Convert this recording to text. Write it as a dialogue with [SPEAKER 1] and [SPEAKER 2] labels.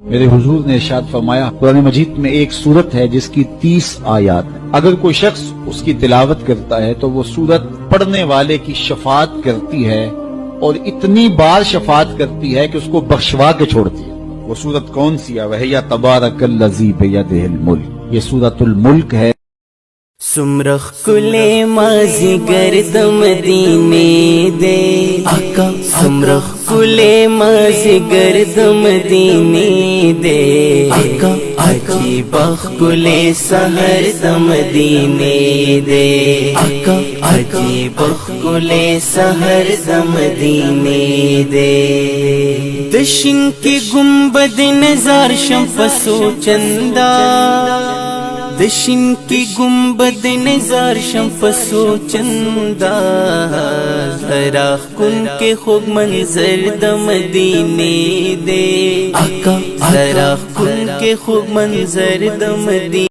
[SPEAKER 1] मेरे हुजूर ने इरशाद फरमाया, कुरान मजीद में एक सूरत है जिसकी 30 आयात है। अगर कोई शख्स उसकी तिलावत करता है तो वो सूरत पढ़ने वाले की शफात करती है और इतनी बार शफात करती है कि उसको बख्शवा के छोड़ती है। वो सूरत कौन सी है? वह या तबारकल्लज़ी बियदिहिल मुल्क, ये सूरतुल मुल्क है।
[SPEAKER 2] सुमरख कुले माजी गर्दम दीने दे आका, सुमरख कुले माजी गर्दम दीने दे आका, आकी बख कुले सहर दम दीने दे आका, आकी बख कुले सहर दम दीने दे। दशिन की गुंबद नजार शंफसो चंदा, दशिन की गुंबद नजार शंफसो चंदा, जरा कुन के खूब मंजर दम दीने दे आका, जरा कुन के खूब मंजर दम दीने